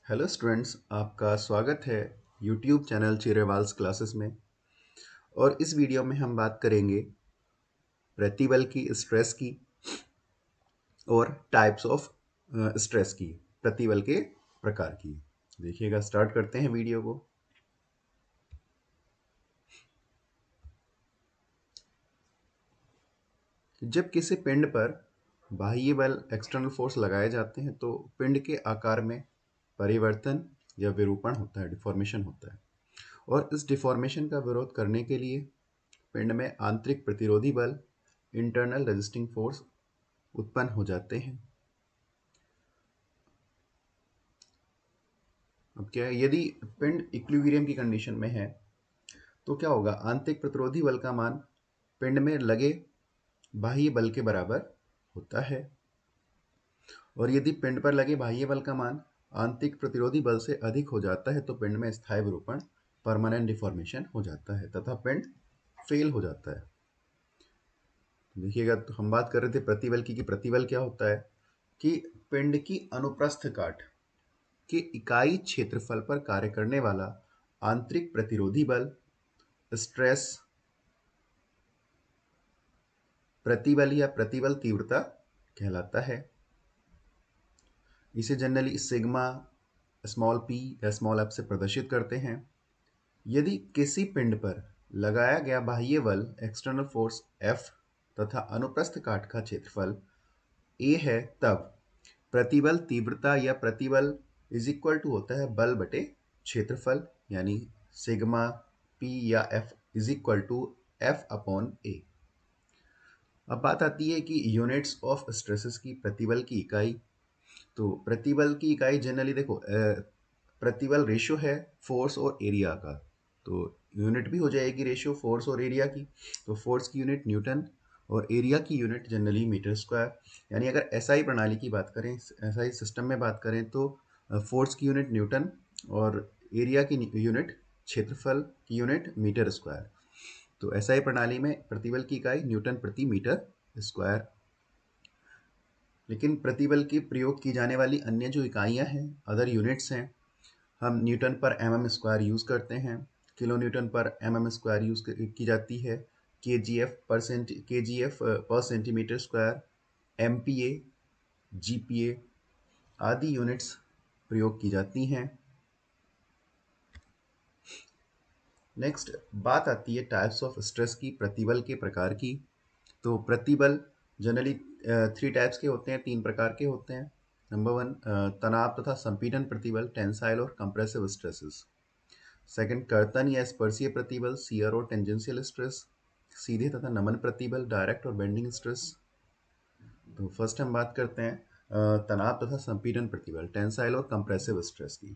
Hello students, आपका स्वागत है यूट्यूब चैनल चिरेवाल्स क्लासेस में। और इस वीडियो में हम बात करेंगे प्रतिबल की, स्ट्रेस की और टाइप्स ऑफ स्ट्रेस की, प्रतिबल के प्रकार की। देखिएगा, स्टार्ट करते हैं वीडियो को। जब किसी पिंड पर बाह्य बल, एक्सटर्नल फोर्स लगाए जाते हैं तो पिंड के आकार में परिवर्तन या विरूपण होता है, डिफॉर्मेशन होता है। और इस डिफॉर्मेशन का विरोध करने के लिए पिंड में आंतरिक प्रतिरोधी बल, इंटरनल रेजिस्टिंग फोर्स उत्पन्न हो जाते हैं। अब क्या है, यदि पिंड इक्विलिब्रियम की कंडीशन में है तो क्या होगा, आंतरिक प्रतिरोधी बल का मान पिंड में लगे बाह्य बल के बराबर होता है। और यदि पिंड पर लगे बाह्य बल का मान आंतरिक प्रतिरोधी बल से अधिक हो जाता है तो पिंड में स्थायी विरूपण, परमानेंट डिफॉर्मेशन हो जाता है तथा पिंड फेल हो जाता है। देखिएगा, तो हम बात कर रहे थे प्रतिबल की कि प्रतिबल क्या होता है कि पिंड की अनुप्रस्थ काट के इकाई क्षेत्रफल पर कार्य करने वाला आंतरिक प्रतिरोधी बल, स्ट्रेस, प्रतिबल या प्रतिबल तीव्रता कहलाता है। इसे जनरली सिग्मा, स्मॉल पी या स्मॉल एफ से प्रदर्शित करते हैं। यदि किसी पिंड पर लगाया गया बाह्य बल, एक्सटर्नल फोर्स एफ तथा अनुप्रस्थ काट का क्षेत्रफल ए है, तब प्रतिबल तीव्रता या प्रतिबल इज इक्वल टू होता है बल बटे क्षेत्रफल, यानी सिग्मा पी या F is equal to F upon A. अब बात आती है कि यूनिट्स ऑफ स्ट्रेसेस की, प्रतिबल की इकाई। तो प्रतिबल की इकाई जनरली देखो, प्रतिबल रेशियो है फोर्स और एरिया का। तो यूनिट भी हो जाएगी रेशियो फोर्स और एरिया की। तो फोर्स की यूनिट न्यूटन और एरिया की यूनिट जनरली मीटर स्क्वायर। यानी अगर एसआई प्रणाली की बात करें, एसआई सिस्टम में बात करें तो फोर्स की यूनिट न्यूटन और एरिया की यूनिट, क्षेत्रफल की यूनिट मीटर स्क्वायर। तो एसआई प्रणाली में प्रतिबल की इकाई न्यूटन प्रति मीटर स्क्वायर। लेकिन प्रतिबल की प्रयोग की जाने वाली अन्य जो इकाइयाँ हैं, अदर यूनिट्स हैं, हम न्यूटन पर एम स्क्वायर यूज़ करते हैं, किलो न्यूटन पर एम स्क्वायर यूज़ की जाती है, के जी एफ पर centimetre square, M P A, G P A आदि यूनिट्स प्रयोग की जाती हैं। नेक्स्ट बात आती है टाइप्स ऑफ स्ट्रेस की, प्रतिबल के प्रकार की। तो प्रतिबल जनरली थ्री टाइप्स के होते हैं, तीन प्रकार के होते हैं। नंबर वन, तनाव तथा संपीड़न प्रतिबल, टेंसाइल और कंप्रेसिव स्ट्रेसेस। सेकंड, कर्तन या स्पर्शीय प्रतिबल, शियर और टेंजेंशियल स्ट्रेस। सीधे तथा नमन प्रतिबल, डायरेक्ट और बेंडिंग स्ट्रेस। तो फर्स्ट हम बात करते हैं तनाव तथा संपीड़न प्रतिबल, टेंसाइल और कंप्रेसिव स्ट्रेस की।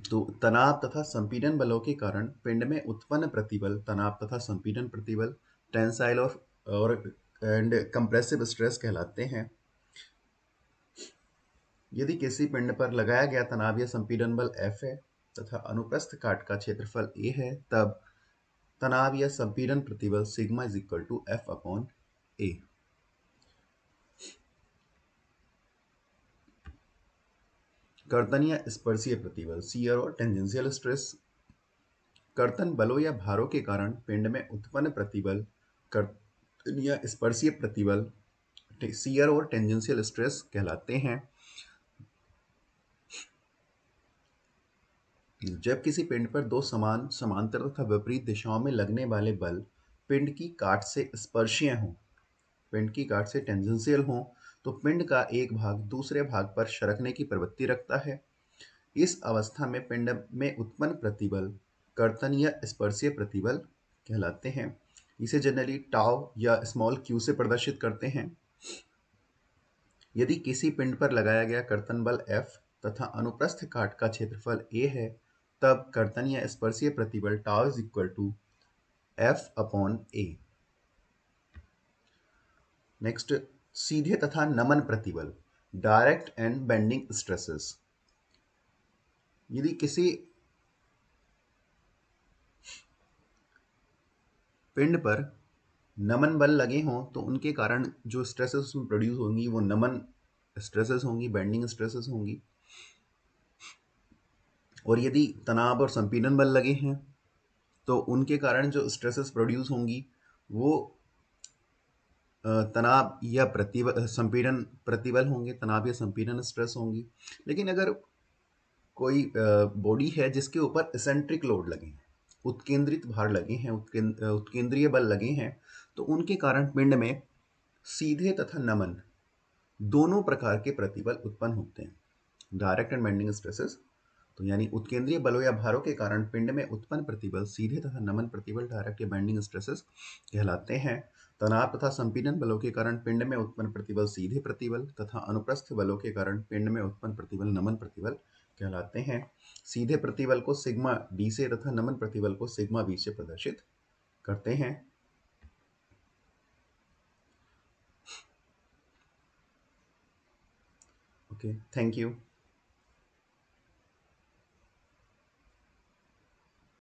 तो तनाव तथा संपीड़न बलों के कारण पिंड में उत्पन्न प्रतिबल तनाव तथा संपीड़न प्रतिबल, टेंसाइल और एंड कंप्रेसिव स्ट्रेस कहलाते हैं। यदि किसी पिंड पर लगाया गया तनाव या संपीड़न बल F है तथा अनुप्रस्थ काट का क्षेत्रफल A है, तब तनाव या संपीड़न प्रतिबल sigma is equal to F upon A. कर्तन या स्पर्शीय प्रतिबल, शियर और टेंजेंशियल स्ट्रेस। कर्तन बलों या भारों के कारण पिंड में उत्पन्न प्रतिबल कर्तन या स्पर्शीय प्रतिबल, शियर और टेंजेंशियल स्ट्रेस कहलाते हैं। जब किसी पिंड पर दो समान, समांतर तथा विपरीत दिशाओं में लगने वाले बल पिंड की काट से स्पर्शीय हों, पिंड की काट से टेंजेंशियल हों, तो पिंड का एक भाग दूसरे भाग पर सरकने की प्रवृत्ति रखता है। इस अवस्था में पिंड में उत्पन्न प्रतिबल कर्तन या स्पर्शीय प्रतिबल कहलाते हैं। इसे जनरली टाउ या स्मॉल क्यू से प्रदर्शित करते हैं। यदि किसी पिंड पर लगाया गया कर्तन बल F तथा अनुप्रस्थ काट का क्षेत्रफल A है, तब कर्तन या स्पर्शीय प्रतिबल tau is equal to F upon A. Next, सीधे तथा नमन प्रतिबल, डायरेक्ट एंड बेंडिंग स्ट्रेसेस। यदि किसी पिंड पर नमन बल लगे हों तो उनके कारण जो स्ट्रेसेस उसमें प्रोड्यूस होंगी वो नमन स्ट्रेसेस होंगी, बेंडिंग स्ट्रेसेस होंगी। और यदि तनाव और संपीड़न बल लगे हैं तो उनके कारण जो स्ट्रेसेस प्रोड्यूस होंगी वो तनाव या प्रतिबल संपीड़न प्रतिबल होंगे, तनाव या संपीड़न स्ट्रेस होंगी। लेकिन अगर कोई बॉडी है जिसके ऊपर इसेंट्रिक लोड लगे हैं, उत्केंद्रित भार लगे हैं, उत्केंद्रीय बल लगे हैं, तो उनके कारण पिंड में सीधे तथा नमन दोनों प्रकार के प्रतिबल उत्पन्न होते हैं। डायरेक्ट एंड बेंडिंग स्ट्रेसेस, तो यानी उत्केंद्रीय बलों या भारों के कारण पिंड में उत्पन्न प्रतिबल सीधे तथा नमन प्रतिबल डायरेक्ट या बेंडिंग स्ट्रेसेस कहलाते हैं। तनाव तथा संपीड़न बलों के कारण पिंड में उत्पन्न प्रतिबल सीधे प्रतिबल तथा अनुप्रस्थ बलों के कारण पिंड में उत्पन्न प्रतिबल नमन प्रतिबल कहलाते हैं। सीधे प्रतिबल को सिग्मा डी से तथा नमन प्रतिबल को सिग्मा बी से प्रदर्शित करते हैं। Okay, thank you.